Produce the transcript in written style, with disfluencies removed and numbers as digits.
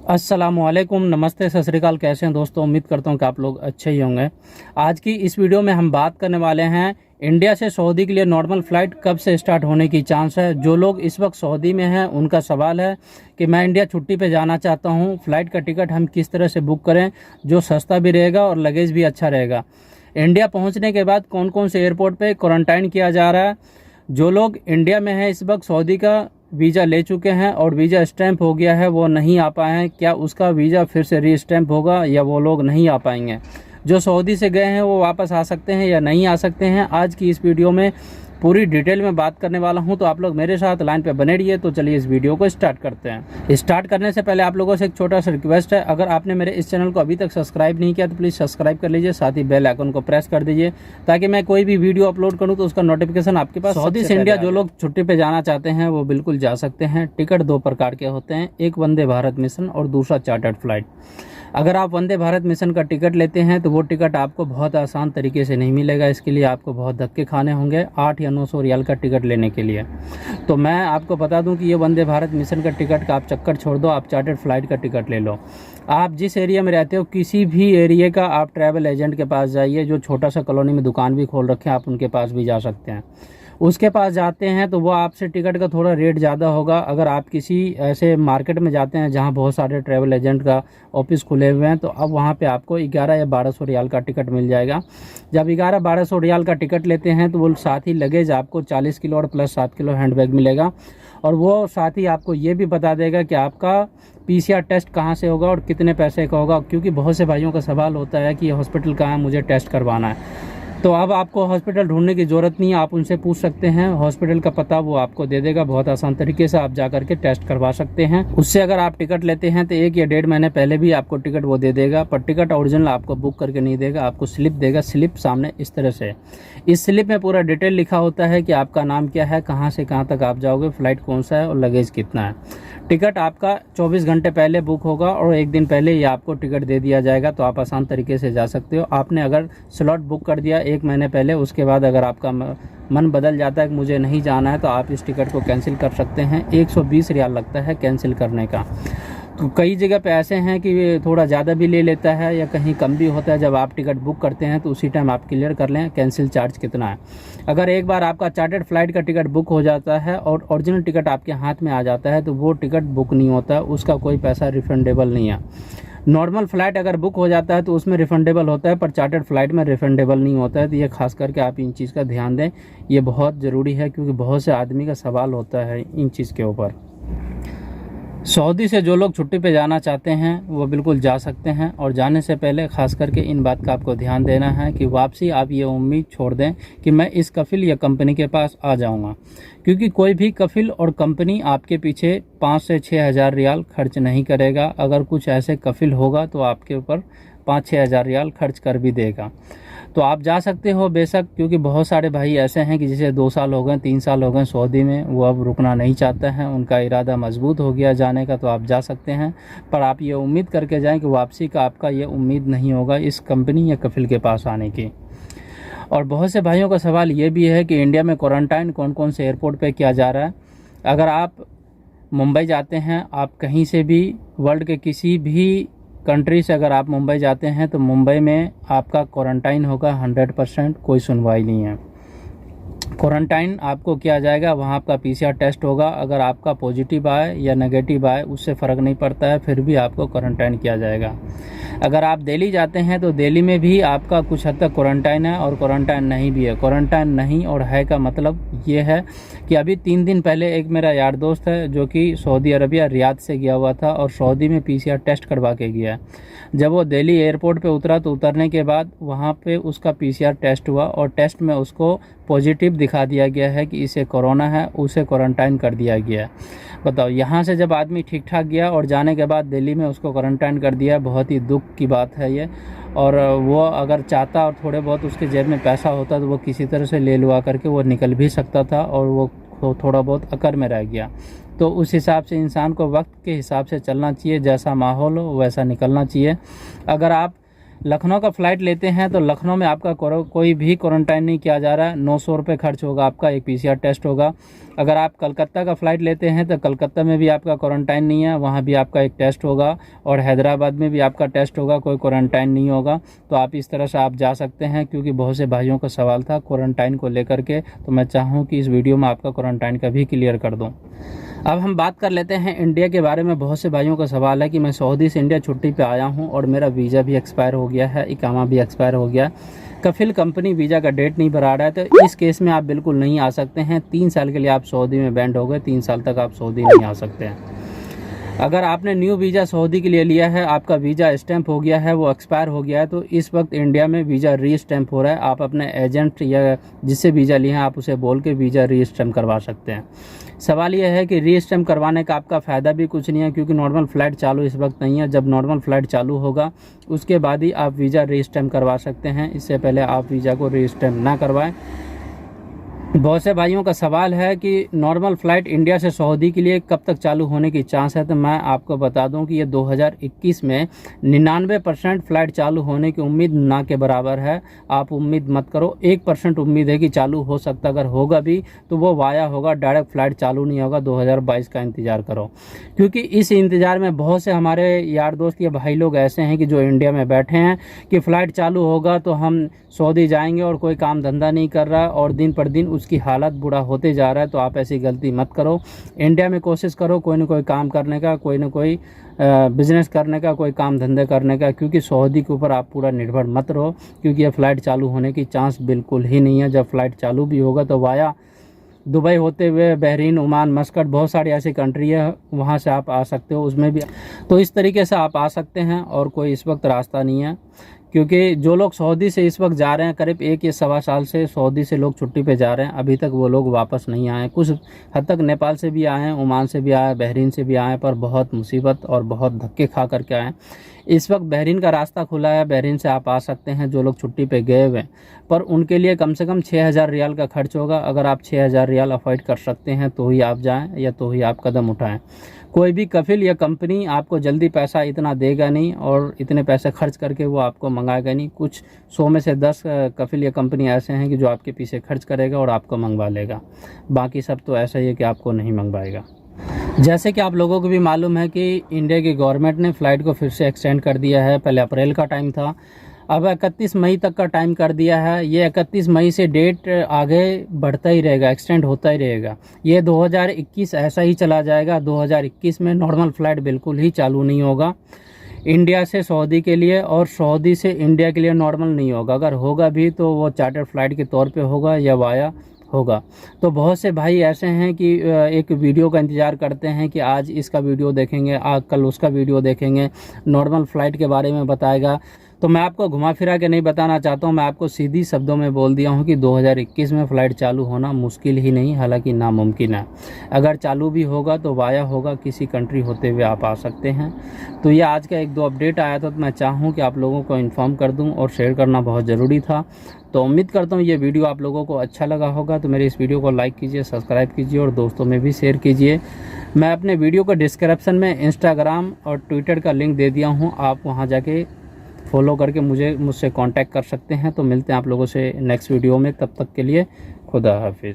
अस्सलामुअलैकुम, नमस्ते, सत श्री अकाल। कैसे हैं दोस्तों? उम्मीद करता हूं कि आप लोग अच्छे ही होंगे। आज की इस वीडियो में हम बात करने वाले हैं इंडिया से सऊदी के लिए नॉर्मल फ़्लाइट कब से स्टार्ट होने की चांस है। जो लोग इस वक्त सऊदी में हैं उनका सवाल है कि मैं इंडिया छुट्टी पे जाना चाहता हूं, फ़्लाइट का टिकट हम किस तरह से बुक करें जो सस्ता भी रहेगा और लगेज भी अच्छा रहेगा। इंडिया पहुँचने के बाद कौन कौन से एयरपोर्ट पर क्वारंटाइन किया जा रहा है। जो लोग इंडिया में हैं इस वक्त सऊदी का वीज़ा ले चुके हैं और वीज़ा स्टैंप हो गया है, वो नहीं आ पाए हैं, क्या उसका वीज़ा फिर से रीस्टैंप होगा या वो लोग नहीं आ पाएंगे। जो सऊदी से गए हैं वो वापस आ सकते हैं या नहीं आ सकते हैं। आज की इस वीडियो में पूरी डिटेल में बात करने वाला हूं, तो आप लोग मेरे साथ लाइन पे बने रहिए। तो चलिए इस वीडियो को स्टार्ट करते हैं। स्टार्ट करने से पहले आप लोगों से एक छोटा सा रिक्वेस्ट है, अगर आपने मेरे इस चैनल को अभी तक सब्सक्राइब नहीं किया तो प्लीज़ सब्सक्राइब कर लीजिए, साथ ही बेल आइकन को प्रेस कर दीजिए ताकि मैं कोई भी वीडियो अपलोड करूँ तो उसका नोटिफिकेशन आपके पास। सऊदी से इंडिया जो लोग छुट्टी पर जाना चाहते हैं वो बिल्कुल जा सकते हैं। टिकट दो प्रकार के होते हैं, एक वंदे भारत मिशन और दूसरा चार्टर्ड फ्लाइट। अगर आप वंदे भारत मिशन का टिकट लेते हैं तो वो टिकट आपको बहुत आसान तरीके से नहीं मिलेगा। इसके लिए आपको बहुत धक्के खाने होंगे 8 या 900 रियाल का टिकट लेने के लिए। तो मैं आपको बता दूं कि ये वंदे भारत मिशन का टिकट का आप चक्कर छोड़ दो, आप चार्टर्ड फ्लाइट का टिकट ले लो। आप जिस एरिया में रहते हो किसी भी एरिया का आप ट्रैवल एजेंट के पास जाइए, जो छोटा सा कॉलोनी में दुकान भी खोल रखे हैं आप उनके पास भी जा सकते हैं। उसके पास जाते हैं तो वो आपसे टिकट का थोड़ा रेट ज़्यादा होगा। अगर आप किसी ऐसे मार्केट में जाते हैं जहाँ बहुत सारे ट्रैवल एजेंट का ऑफिस खुले हुए हैं तो अब वहाँ पे आपको 11 या 1200 रियाल का टिकट मिल जाएगा। जब 11-1200 रियाल का टिकट लेते हैं तो वो साथ ही लगेज आपको 40 किलो और प्लस 7 किलो हैंडबैग मिलेगा। और वो साथ ही आपको ये भी बता देगा कि आपका PCR टेस्ट कहाँ से होगा और कितने पैसे का होगा, क्योंकि बहुत से भाइयों का सवाल होता है कि ये हॉस्पिटल कहाँ है, मुझे टेस्ट करवाना है। तो अब आपको हॉस्पिटल ढूंढने की ज़रूरत नहीं है, आप उनसे पूछ सकते हैं, हॉस्पिटल का पता वो आपको दे देगा। बहुत आसान तरीके से आप जा करके टेस्ट करवा सकते हैं। उससे अगर आप टिकट लेते हैं तो 1 या 1.5 महीने पहले भी आपको टिकट वो दे देगा, पर टिकट ओरिजिनल आपको बुक करके नहीं देगा, आपको स्लिप देगा। स्लिप सामने इस तरह से, इस स्लिप में पूरा डिटेल लिखा होता है कि आपका नाम क्या है, कहाँ से कहाँ तक आप जाओगे, फ्लाइट कौन सा है और लगेज कितना है। टिकट आपका 24 घंटे पहले बुक होगा और 1 दिन पहले ही आपको टिकट दे दिया जाएगा, तो आप आसान तरीके से जा सकते हो। आपने अगर स्लॉट बुक कर दिया 1 महीने पहले, उसके बाद अगर आपका मन बदल जाता है कि मुझे नहीं जाना है, तो आप इस टिकट को कैंसिल कर सकते हैं। 120 रियाल लगता है कैंसिल करने का। तो कई जगह पे ऐसे हैं कि थोड़ा ज़्यादा भी ले लेता है या कहीं कम भी होता है। जब आप टिकट बुक करते हैं तो उसी टाइम आप क्लियर कर लें कैंसिल चार्ज कितना है। अगर एक बार आपका चार्टर्ड फ्लाइट का टिकट बुक हो जाता है और ओरिजिनल टिकट आपके हाथ में आ जाता है तो वो टिकट बुक नहीं होता, उसका कोई पैसा रिफंडेबल नहीं है। नॉर्मल फ़्लाइट अगर बुक हो जाता है तो उसमें रिफंडेबल होता है, पर चार्टर्ड फ्लाइट में रिफंडेबल नहीं होता है। तो ये खास करके आप इन चीज़ का ध्यान दें, ये बहुत ज़रूरी है, क्योंकि बहुत से आदमी का सवाल होता है इन चीज़ के ऊपर। सऊदी से जो लोग छुट्टी पे जाना चाहते हैं वो बिल्कुल जा सकते हैं, और जाने से पहले खास करके इन बात का आपको ध्यान देना है कि वापसी आप ये उम्मीद छोड़ दें कि मैं इस कफ़िल या कंपनी के पास आ जाऊंगा, क्योंकि कोई भी कफ़िल और कंपनी आपके पीछे 5 से 6 हज़ार रियाल खर्च नहीं करेगा। अगर कुछ ऐसे कफ़िल होगा तो आपके ऊपर 5-6 हज़ार रियाल खर्च कर भी देगा। तो आप जा सकते हो बेशक, क्योंकि बहुत सारे भाई ऐसे हैं कि जिसे 2 साल हो गए, 3 साल हो गए सऊदी में, वो अब रुकना नहीं चाहते हैं, उनका इरादा मजबूत हो गया जाने का, तो आप जा सकते हैं। पर आप ये उम्मीद करके जाएं कि वापसी का आपका ये उम्मीद नहीं होगा इस कंपनी या कफ़िल के पास आने की। और बहुत से भाइयों का सवाल ये भी है कि इंडिया में क्वारंटाइन कौन कौन से एयरपोर्ट पर किया जा रहा है। अगर आप मुंबई जाते हैं, आप कहीं से भी वर्ल्ड के किसी भी कंट्री से अगर आप मुंबई जाते हैं तो मुंबई में आपका क्वारंटाइन होगा 100%, कोई सुनवाई नहीं है। क्वारंटाइन आपको किया जाएगा, वहाँ आपका PCR टेस्ट होगा। अगर आपका पॉजिटिव आए या नेगेटिव आए उससे फ़र्क नहीं पड़ता है, फिर भी आपको क्वारंटाइन किया जाएगा। अगर आप दिल्ली जाते हैं तो दिल्ली में भी आपका कुछ हद तक क्वारंटाइन है और क्वारंटाइन नहीं भी है। क्वारंटाइन नहीं और है का मतलब ये है कि अभी 3 दिन पहले एक मेरा यार दोस्त है जो कि सऊदी अरबिया रियाद से गया हुआ था और सऊदी में PCR टेस्ट करवा के गया। जब वो दिल्ली एयरपोर्ट पे उतरा तो उतरने के बाद वहाँ पे उसका PCR टेस्ट हुआ और टेस्ट में उसको पॉजिटिव दिखा दिया गया है कि इसे कोरोना है, उसे क्वारंटाइन कर दिया गया है। बताओ, यहाँ से जब आदमी ठीक ठाक गया और जाने के बाद दिल्ली में उसको क्वारंटाइन कर दिया, बहुत ही दुख की बात है ये। और वो अगर चाहता और थोड़े बहुत उसके जेब में पैसा होता तो वो किसी तरह से ले लुआ करके वो निकल भी सकता था, और वो थोड़ा बहुत अकड़ में रह गया। तो उस हिसाब से इंसान को वक्त के हिसाब से चलना चाहिए, जैसा माहौल हो वैसा निकलना चाहिए। अगर आप लखनऊ का फ़्लाइट लेते हैं तो लखनऊ में आपका कोई भी क्वारंटाइन नहीं किया जा रहा है। 900 रुपये खर्च होगा आपका, एक PCR टेस्ट होगा। अगर आप कलकत्ता का फ़्लाइट लेते हैं तो कलकत्ता में भी आपका क्वारंटाइन नहीं है, वहाँ भी आपका एक टेस्ट होगा, और हैदराबाद में भी आपका टेस्ट होगा, कोई क्वारंटाइन नहीं होगा। तो आप इस तरह से आप जा सकते हैं, क्योंकि बहुत से भाइयों का सवाल था क्वारंटाइन को लेकर के, तो मैं चाहूँ कि इस वीडियो में आपका क्वारंटाइन का भी क्लियर कर दूँ। अब हम बात कर लेते हैं इंडिया के बारे में। बहुत से भाइयों का सवाल है कि मैं सऊदी से इंडिया छुट्टी पे आया हूं और मेरा वीज़ा भी एक्सपायर हो गया है, इकामा भी एक्सपायर हो गया, कफिल कंपनी वीज़ा का डेट नहीं बढ़ा रहा है। तो इस केस में आप बिल्कुल नहीं आ सकते हैं। 3 साल के लिए आप सऊदी में बैंड हो गए, 3 साल तक आप सऊदी नहीं आ सकते हैं। अगर आपने न्यू वीज़ा सऊदी के लिए लिया है, आपका वीज़ा स्टैंप हो गया है, वो एक्सपायर हो गया है, तो इस वक्त इंडिया में वीज़ा री स्टैंप हो रहा है। आप अपने एजेंट या जिससे वीज़ा लिए हैं आप उसे बोल के वीज़ा री स्टैंप करवा सकते हैं। सवाल यह है कि री स्टैंप करवाने का आपका फ़ायदा भी कुछ नहीं है, क्योंकि नॉर्मल फ़्लाइट चालू इस वक्त नहीं है। जब नॉर्मल फ़्लाइट चालू होगा उसके बाद ही आप वीज़ा री स्टैंप करवा सकते हैं, इससे पहले आप वीज़ा को री स्टैंप ना करवाएं। बहुत से भाइयों का सवाल है कि नॉर्मल फ़्लाइट इंडिया से सऊदी के लिए कब तक चालू होने की चांस है। तो मैं आपको बता दूं कि ये 2021 में 99% फ़्लाइट चालू होने की उम्मीद ना के बराबर है। आप उम्मीद मत करो, 1% उम्मीद है कि चालू हो सकता। अगर होगा भी तो वो वाया होगा, डायरेक्ट फ़्लाइट चालू नहीं होगा। 2022 का इंतज़ार करो, क्योंकि इस इंतज़ार में बहुत से हमारे यार दोस्त या भाई लोग ऐसे हैं कि जो इंडिया में बैठे हैं कि फ़्लाइट चालू होगा तो हम सऊदी जाएंगे, और कोई काम धंधा नहीं कर रहा और दिन पर दिन उसकी हालत बुरा होते जा रहा है। तो आप ऐसी गलती मत करो। इंडिया में कोशिश करो कोई ना कोई काम करने का, कोई ना कोई बिज़नेस करने का, कोई काम धंधे करने का, क्योंकि सऊदी के ऊपर आप पूरा निर्भर मत रहो, क्योंकि ये फ़्लाइट चालू होने की चांस बिल्कुल ही नहीं है। जब फ़्लाइट चालू भी होगा तो वाया दुबई होते हुए बहरीन, ओमान, मस्कट, बहुत सारी ऐसी कंट्री है, वहाँ से आप आ सकते हो, उसमें भी। तो इस तरीके से आप आ सकते हैं, और कोई इस वक्त रास्ता नहीं है। क्योंकि जो लोग सऊदी से इस वक्त जा रहे हैं, करीब 1 या सवा साल से सऊदी से लोग छुट्टी पे जा रहे हैं, अभी तक वो लोग वापस नहीं आए। कुछ हद तक नेपाल से भी आए हैं, ओमान से भी आए, बहरीन से भी आए, पर बहुत मुसीबत और बहुत धक्के खा करके आए। इस वक्त बहरीन का रास्ता खुला है, बहरीन से आप आ सकते हैं जो लोग छुट्टी पे गए हुए हैं, पर उनके लिए कम से कम 6000 रियाल का खर्च होगा। अगर आप 6000 रियाल अफोर्ड कर सकते हैं तो ही आप जाएं, या तो ही आप कदम उठाएं। कोई भी कफिल या कंपनी आपको जल्दी पैसा इतना देगा नहीं, और इतने पैसे खर्च करके वो आपको मंगाएगा नहीं। कुछ 100 में से 10 कफिल या कंपनी ऐसे हैं कि जो आपके पीछे खर्च करेगा और आपको मंगवा लेगा। बाकी सब तो ऐसा ही है कि आपको नहीं मंगवाएगा। जैसे कि आप लोगों को भी मालूम है कि इंडिया की गवर्नमेंट ने फ़्लाइट को फिर से एक्सटेंड कर दिया है। पहले अप्रैल का टाइम था, अब 31 मई तक का टाइम कर दिया है। ये 31 मई से डेट आगे बढ़ता ही रहेगा, एक्सटेंड होता ही रहेगा। ये 2021 ऐसा ही चला जाएगा। 2021 में नॉर्मल फ़्लाइट बिल्कुल ही चालू नहीं होगा इंडिया से सऊदी के लिए, और सऊदी से इंडिया के लिए नॉर्मल नहीं होगा। अगर होगा भी तो वो चार्टर फ़्लाइट के तौर पे होगा या वाया होगा। तो बहुत से भाई ऐसे हैं कि एक वीडियो का इंतज़ार करते हैं कि आज इसका वीडियो देखेंगे, कल उसका वीडियो देखेंगे, नॉर्मल फ़्लाइट के बारे में बताएगा। तो मैं आपको घुमा फिरा के नहीं बताना चाहता हूँ, मैं आपको सीधी शब्दों में बोल दिया हूँ कि 2021 में फ़्लाइट चालू होना मुश्किल ही नहीं, हालांकि नामुमकिन है। अगर चालू भी होगा तो वाया होगा, किसी कंट्री होते हुए आप आ सकते हैं। तो ये आज का 1-2 अपडेट आया था, तो मैं चाहूँ कि आप लोगों को इन्फॉर्म कर दूँ, और शेयर करना बहुत ज़रूरी था। तो उम्मीद करता हूँ ये वीडियो आप लोगों को अच्छा लगा होगा। तो मेरे इस वीडियो को लाइक कीजिए, सब्सक्राइब कीजिए, और दोस्तों में भी शेयर कीजिए। मैं अपने वीडियो को डिस्क्रिप्शन में इंस्टाग्राम और ट्विटर का लिंक दे दिया हूँ, आप वहाँ जाके फॉलो करके मुझसे कांटेक्ट कर सकते हैं। तो मिलते हैं आप लोगों से नेक्स्ट वीडियो में, तब तक के लिए खुदा हाफिज़।